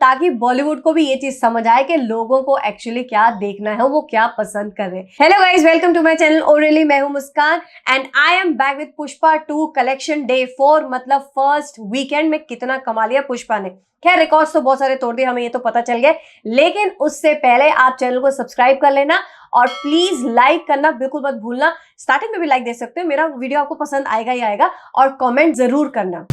ताकि बॉलीवुड को भी ये चीज समझ आए कि लोगों को एक्चुअली क्या देखना है, वो क्या पसंद कर रहे हैं। Hello guys, welcome to my channel ओरियली। मैं हूं Muskan and I am back with Pushpa 2 collection day 4। मतलब फर्स्ट वीकेंड में कितना कमा लिया पुष्पा ने। खैर रिकॉर्ड्स तो बहुत सारे तोड़ दिए, हमें ये तो पता चल गया, लेकिन उससे पहले आप चैनल को सब्सक्राइब कर लेना और प्लीज लाइक करना बिल्कुल मत भूलना। स्टार्टिंग में भी लाइक दे सकते हो, मेरा वीडियो आपको पसंद आएगा ही आएगा, और कमेंट जरूर करना।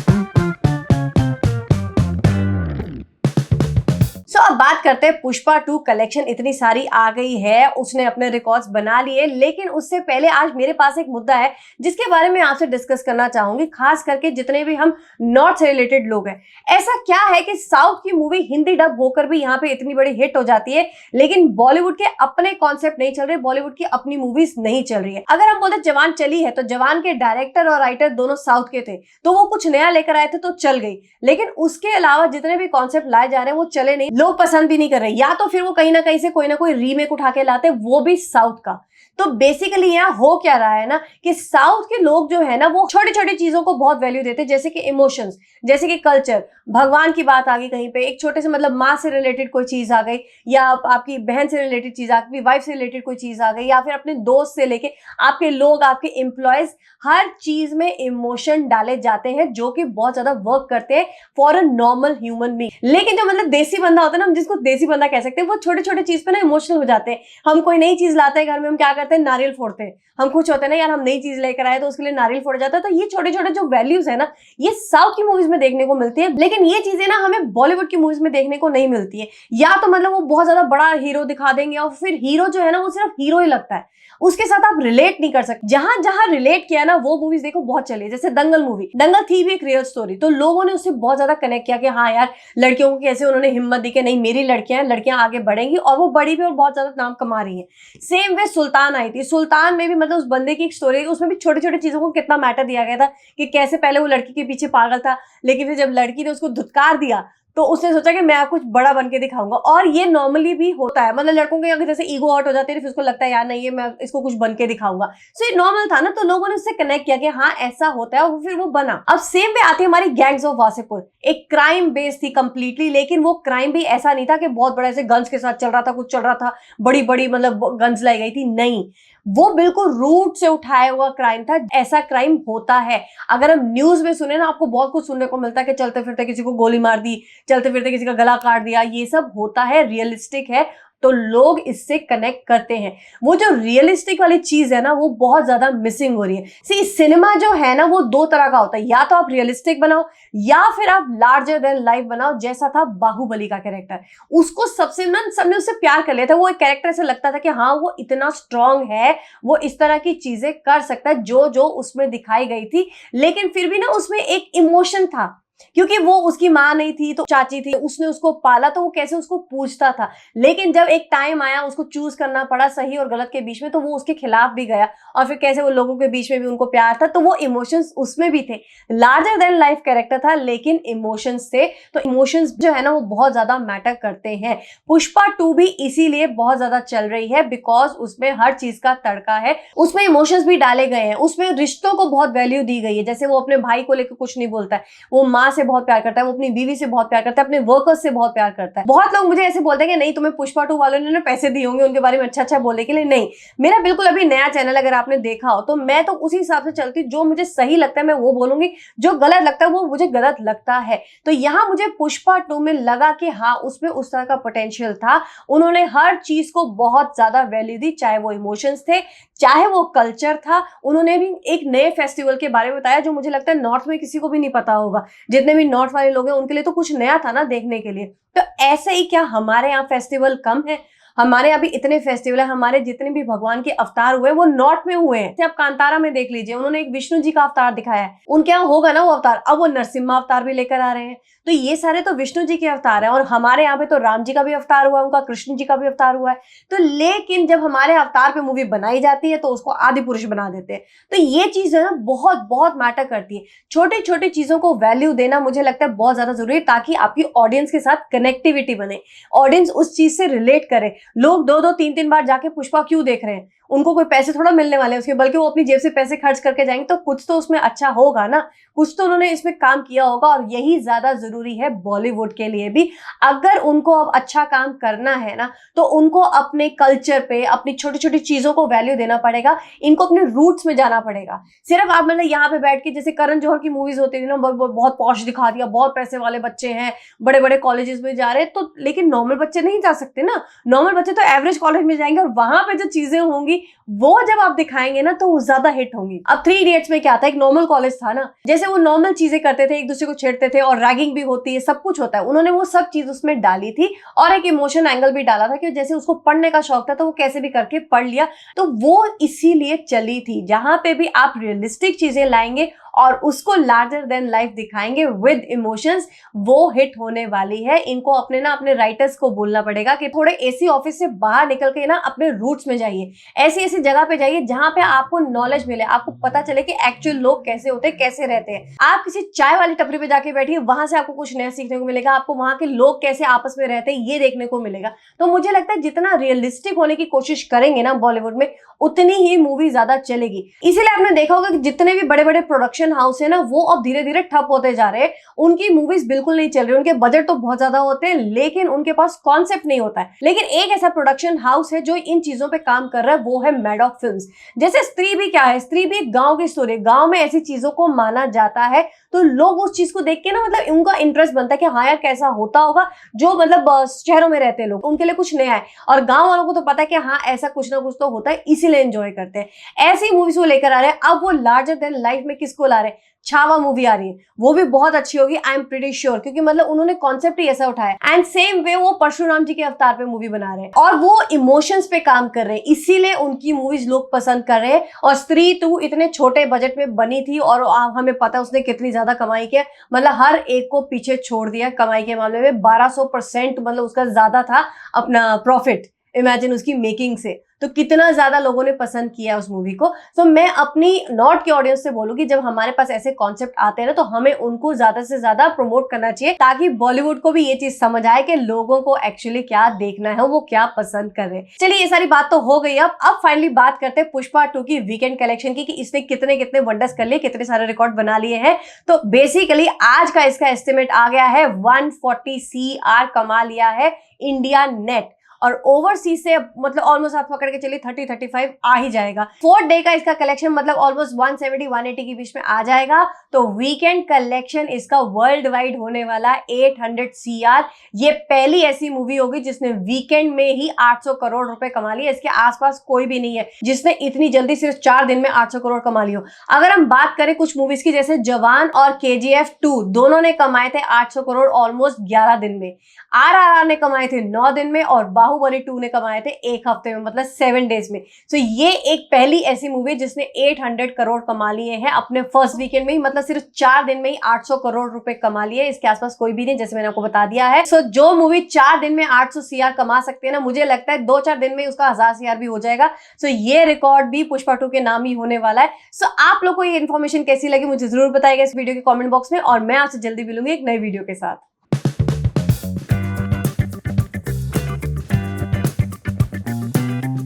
अब बात करते हैं पुष्पा 2 कलेक्शन इतनी सारी आ गई है, उसने अपने रिकॉर्ड्स बना लिए, लेकिन उससे पहले आज मेरे पास एक मुद्दा है जिसके बारे में आपसे डिस्कस करना चाहूंगी, खास करके जितने भी हम नॉर्थ से रिलेटेड लोग हैं। ऐसा क्या है कि साउथ की मूवी हिंदी डब होकर भी यहाँ पे इतनी बड़ी हिट हो जाती है, लेकिन बॉलीवुड के अपने कॉन्सेप्ट नहीं चल रहे, बॉलीवुड की अपनी मूवीज नहीं चल रही है। अगर हम बोलते जवान चली है तो जवान के डायरेक्टर और राइटर दोनों साउथ के थे, तो वो कुछ नया लेकर आए थे तो चल गई, लेकिन उसके अलावा जितने भी कॉन्सेप्ट लाए जा रहे हैं वो चले नहीं, लोग पसंद भी नहीं कर रहे, या तो फिर वो कहीं ना कहीं से कोई ना कोई रीमेक उठा के लाते, वो भी साउथ का। तो बेसिकली यहाँ हो क्या रहा है ना कि साउथ के लोग जो है ना वो छोटी छोटी चीजों को बहुत वैल्यू देते हैं, जैसे कि इमोशंस, जैसे कि कल्चर, भगवान की बात आ गई कहीं पे, एक छोटे से मतलब माँ से रिलेटेड कोई चीज आ गई, या आपकी बहन से रिलेटेड चीज आ गई, वाइफ से रिलेटेड कोई चीज आ गई, या फिर अपने दोस्त से लेके आपके लोग, आपके एम्प्लॉयज, हर चीज में इमोशन डाले जाते हैं जो कि बहुत ज्यादा वर्क करते हैं for a normal human being. लेकिन जो मतलब देसी बंदा होता है ना, हम जिसको देसी बंदा कह सकते हैं, वो छोटे छोटे चीज पे ना इमोशनल हो जाते हैं। हम कोई नई चीज लाते हैं घर में, हम क्या करते हैं, नारियल फोड़ते हैं। हम खुश होते हैं ना यार, हम नई चीज लेकर आए तो उसके लिए नारियल फोड़ा जाता है। तो ये छोटे छोटे जो वैल्यूज है ना, ये साउथ की मूवीज में देखने को मिलती है, लेकिन ये चीजें ना हमें बॉलीवुड की मूवीज में देखने को नहीं मिलती है। या तो मतलब वो बहुत ज्यादा बड़ा हीरो दिखा देंगे और फिर हीरो जो है ना वो सिर्फ हीरो ही लगता है, उसके साथ आप रिलेट नहीं कर सकते। जहां जहां रिलेट किया ना वो मूवीज देखो बहुत चली, जैसे दंगल मूवी। दंगल थी भी एक रियल स्टोरी, तो लोगों ने उससे बहुत ज्यादा कनेक्ट किया कि हाँ यार, लड़कियों को कैसे उन्होंने हिम्मत दी कि नहीं मेरी लड़कियां हैं, लड़कियां आगे बढ़ेंगी, और वो बड़ी भी और बहुत ज्यादा नाम कमा रही है। सेम वे सुल्तान आई थी, सुल्तान में भी मतलब उस बंदे की एक स्टोरी है, उसमें भी छोटी छोटी चीजों को कितना मैटर दिया गया था कि कैसे पहले वो लड़की के पीछे पागल था, लेकिन फिर जब लड़की ने उसको धुतकार दिया तो उसने सोचा कि मैं कुछ बड़ा बन के दिखाऊंगा। और ये नॉर्मली भी होता है, मतलब लड़कों के अगर जैसे ईगो आउट हो जाती है, फिर उसको लगता है यार नहीं है मैं इसको कुछ बन के दिखाऊंगा। सो ये नॉर्मल था ना, तो लोगों ने उससे कनेक्ट किया कि हाँ ऐसा होता है, और फिर वो बना। अब सेम पे आती है हमारी गैंग्स ऑफ वासेपुर। एक क्राइम बेस थी कंप्लीटली, लेकिन वो क्राइम भी ऐसा नहीं था कि बहुत बड़ा ऐसे गन्स के साथ चल रहा था, कुछ चल रहा था, बड़ी बड़ी मतलब गन्स लाई गई थी, नहीं, वो बिल्कुल रूट से उठाया हुआ क्राइम था। ऐसा क्राइम होता है, अगर हम न्यूज में सुने ना, आपको बहुत कुछ सुनने को मिलता है कि चलते फिरते किसी को गोली मार दी, चलते फिरते किसी का गला काट दिया, ये सब होता है, रियलिस्टिक है, तो लोग इससे कनेक्ट करते हैं। वो जो रियलिस्टिक वाली चीज है ना वो बहुत ज्यादा मिसिंग हो रही है। सी सिनेमा जो है ना वो दो तरह का होता है, या तो आप रियलिस्टिक बनाओ या फिर आप लार्जर देन लाइफ बनाओ, जैसा था बाहुबली का कैरेक्टर। उसको सबने उससे प्यार कर लिया था, वो एक कैरेक्टर से लगता था कि हाँ वो इतना स्ट्रांग है, वो इस तरह की चीजें कर सकता है जो जो उसमें दिखाई गई थी। लेकिन फिर भी ना उसमें एक इमोशन था, क्योंकि वो उसकी माँ नहीं थी तो चाची थी, उसने उसको पाला, तो वो कैसे उसको पूछता था। लेकिन जब एक टाइम आया उसको चूज करना पड़ा सही और गलत के बीच में, तो वो उसके खिलाफ भी गया, और फिर कैसे वो लोगों के बीच में भी उनको प्यार था, तो वो इमोशंस उसमें भी थे। लार्जर देन लाइफ कैरेक्टर था लेकिन इमोशंस थे, तो इमोशंस जो है ना वो बहुत ज्यादा मैटर करते हैं। पुष्पा 2 भी इसीलिए बहुत ज्यादा चल रही है, बिकॉज उसमें हर चीज का तड़का है, उसमें इमोशंस भी डाले गए हैं, उसमें रिश्तों को बहुत वैल्यू दी गई है। जैसे वो अपने भाई को लेकर कुछ नहीं बोलता है, वो माँ से बहुत प्यार करता है, वो अपनी बीवी से बहुत प्यार करता है, अपने वर्कर्स से बहुत प्यार करता है। बहुत लोग मुझे ऐसे बोलते हैं कि नहीं तुम्हें पुष्पा 2 वालों ने पैसे दिए होंगे उनके बारे में अच्छा अच्छा बोलने के लिए। नहीं, मेरा बिल्कुल अभी नया चैनल, अगर आपने देखा हो तो मैं तो उसी हिसाब से चलती हूँ, जो मुझे सही लगता है मैं वो बोलूंगी, जो गलत लगता है वो मुझे गलत लगता है। तो यहाँ मुझे पुष्पा 2 में लगा कि हाँ उसमें उस तरह का पोटेंशियल था, उन्होंने हर चीज को बहुत ज्यादा वैल्यू दी, चाहे वो इमोशंस थे, चाहे वो कल्चर था। उन्होंने भी एक नए फेस्टिवल के बारे में बताया जो मुझे लगता है नॉर्थ में किसी को भी नहीं पता होगा, जितने भी नॉर्थ वाले लोग हैं उनके लिए तो कुछ नया था ना देखने के लिए। तो ऐसे ही क्या हमारे यहाँ फेस्टिवल कम है? हमारे यहाँ भी इतने फेस्टिवल है, हमारे जितने भी भगवान के अवतार हुए वो नॉर्थ में हुए हैं। आप कांतारा में देख लीजिए, उन्होंने एक विष्णु जी का अवतार दिखाया है, उनके यहाँ होगा ना वो अवतार, अब वो नरसिम्हा अवतार भी लेकर आ रहे हैं। तो ये सारे तो विष्णु जी के अवतार हैं, और हमारे यहाँ पे तो राम जी का भी अवतार हुआ है, उनका कृष्ण जी का भी अवतार हुआ है। तो लेकिन जब हमारे अवतार पे मूवी बनाई जाती है तो उसको आदि पुरुष बना देते हैं। तो ये चीज है ना बहुत बहुत मैटर करती है। छोटी छोटी चीजों को वैल्यू देना मुझे लगता है बहुत ज्यादा जरूरी है, ताकि आपकी ऑडियंस के साथ कनेक्टिविटी बने, ऑडियंस उस चीज से रिलेट करे। लोग 2-2 3-3 बार जाके पुष्पा क्यों देख रहे हैं? उनको कोई पैसे थोड़ा मिलने वाले हैं उसके, बल्कि वो अपनी जेब से पैसे खर्च करके जाएंगे, तो कुछ तो उसमें अच्छा होगा ना, कुछ तो उन्होंने इसमें काम किया होगा। और यही ज्यादा जरूरी है बॉलीवुड के लिए भी। अगर उनको अब अच्छा काम करना है ना, तो उनको अपने कल्चर पे, अपनी छोटी छोटी चीजों को वैल्यू देना पड़ेगा, इनको अपने रूट्स में जाना पड़ेगा। सिर्फ आप मतलब यहाँ पे बैठ के, जैसे करण जौहर की मूवीज होती थी ना, बहुत पॉश दिखा दिया, बहुत पैसे वाले बच्चे हैं, बड़े बड़े कॉलेजेस में जा रहे हैं, तो लेकिन नॉर्मल बच्चे नहीं जा सकते ना। नॉर्मल बच्चे तो एवरेज कॉलेज में जाएंगे, और वहां पे जो चीजें होंगी वो जब आप दिखाएंगे ना, तो वो ज्यादा हिट होंगी। अब 3 इडियट्स में क्या था, एक नॉर्मल कॉलेज था ना, जैसे वो नॉर्मल चीजें करते थे, एक दूसरे को छेड़ते थे, और रैगिंग भी होती है, सब कुछ होता है, उन्होंने वो सब चीज उसमें डाली थी। और एक इमोशन एंगल भी डाला था कि जैसे उसको पढ़ने का शौक था, तो वो कैसे भी करके पढ़ लिया। तो वो इसीलिए चली थी। जहां पे भी आप रियलिस्टिक चीजें लाएंगे और उसको लार्जर देन लाइफ दिखाएंगे विद इमोशंस, वो हिट होने वाली है। इनको अपने ना, अपने राइटर्स को बोलना पड़ेगा कि थोड़े एसी ऑफिस से बाहर निकल के ना अपने रूट्स में जाइए, ऐसी ऐसी जगह पे जाइए जहां पे आपको नॉलेज मिले, आपको पता चले कि एक्चुअल लोग कैसे होते हैं, कैसे रहते हैं। आप किसी चाय वाली टपरी पे जाके बैठिए, वहां से आपको कुछ नया सीखने को मिलेगा, आपको वहां के लोग कैसे आपस में रहते हैं ये देखने को मिलेगा। तो मुझे लगता है जितना रियलिस्टिक होने की कोशिश करेंगे ना बॉलीवुड में, उतनी ही मूवी ज्यादा चलेगी। इसीलिए आपने देखा होगा कि जितने भी बड़े बड़े प्रोडक्शन हाउस है ना, वो अब धीरे धीरे ठप होते जा रहे हैं। उनकी मूवीज बिल्कुल नहीं चल रही, उनके बजट तो बहुत ज्यादा होते हैं, लेकिन उनके पास कॉन्सेप्ट नहीं होता है। लेकिन एक ऐसा प्रोडक्शन हाउस है जो इन चीजों पे काम कर रहा है, वो है मैडॉक फिल्म्स। जैसे स्त्री भी क्या है, स्त्री भी एक गांव की स्टोरी है, गांव में ऐसी चीजों को माना जाता है, तो लोग उस चीज को देख के ना, मतलब उनका इंटरेस्ट बनता है कि हाँ यार कैसा होता होगा, जो मतलब शहरों में रहते हैं लोग, उनके लिए कुछ नया है, और गांव वालों को तो पता है कि हाँ ऐसा कुछ ना कुछ तो होता है, इसीलिए एंजॉय करते हैं। ऐसी मूवीज वो लेकर आ रहे हैं। अब वो लार्जर देन लाइफ में किसको ला रहे हैं, छावा मूवी आ रही है, वो भी बहुत अच्छी होगी, आई एम प्रीटी श्योर, क्योंकि मतलब उन्होंने कॉन्सेप्ट ही ऐसा उठाया। एंड सेम वे वो परशुराम जी के अवतार पे मूवी बना रहे हैं, और वो इमोशंस पे काम कर रहे हैं, इसीलिए उनकी मूवीज लोग पसंद कर रहे हैं। और स्त्री 2 इतने छोटे बजट में बनी थी, और हमें पता है उसने कितनी ज्यादा कमाई की है, मतलब हर एक को पीछे छोड़ दिया कमाई के मामले में। 1200% मतलब उसका ज्यादा था अपना प्रॉफिट, इमेजिन उसकी मेकिंग से। तो कितना ज्यादा लोगों ने पसंद किया उस मूवी को। तो मैं अपनी नॉर्थ के ऑडियंस से बोलूंगी, जब हमारे पास ऐसे कॉन्सेप्ट आते हैं ना, तो हमें उनको ज्यादा से ज्यादा प्रमोट करना चाहिए, ताकि बॉलीवुड को भी ये चीज समझ आए कि लोगों को एक्चुअली क्या देखना है, वो क्या पसंद कर रहे हैं। चलिए ये सारी बात तो हो गई। अब फाइनली बात करते हैं पुष्पा 2 की वीकेंड कलेक्शन की, कि इसने कितने कितने वंडर्स कर लिए, कितने सारे रिकॉर्ड बना लिए हैं। तो बेसिकली आज का इसका एस्टिमेट आ गया है 140 CR कमा लिया है इंडिया नेट, और ओवरसीज से मतलब ऑलमोस्ट आप पकड़ के चलिए 30-35 आ ही जाएगा। 4th डे का इसका कलेक्शन मतलब ऑलमोस्ट 170-180 के बीच में आ जाएगा। तो वीकेंड कलेक्शन इसका वर्ल्ड वाइड होने वाला 800 CR। ये पहली ऐसी मूवी होगी जिसने वीकेंड में ही 800 करोड़ रुपए कमा लिए। इसके आसपास कोई भी नहीं है जिसने इतनी जल्दी सिर्फ 4 दिन में 800 करोड़ कमा लियो। अगर हम बात करें कुछ मूवीज की, जैसे जवान और KGF 2 दोनों ने कमाए थे 800 करोड़ ऑलमोस्ट 11 दिन में। RRR ने कमाए थे 9 दिन में, और बाहुबली 2 ने कमाए थे 1 हफ्ते में, मतलब 7 डेज में। तो ये एक पहली ऐसी मूवी जिसने 800 करोड़ कमा लिए हैं अपने फर्स्ट वीकेंड में ही, मतलब सिर्फ 4 दिन में ही 800 करोड़ रुपए कमा लिए। इसके आसपास कोई भी नहीं, जैसे मैंने आपको बता दिया है। सो जो मूवी 4 दिन में 800 CR कमा सकते हैं ना, मुझे लगता है 2-4 दिन में उसका 1000 CR भी हो जाएगा। सो ये रिकॉर्ड भी पुष्पा 2 के नाम ही होने वाला है। सो आप लोग को ये इन्फॉर्मेशन कैसी लगी मुझे जरूर बताइएगा इस वीडियो के कमेंट बॉक्स में, और मैं आपसे जल्दी मिलूंगी एक नई वीडियो के साथ।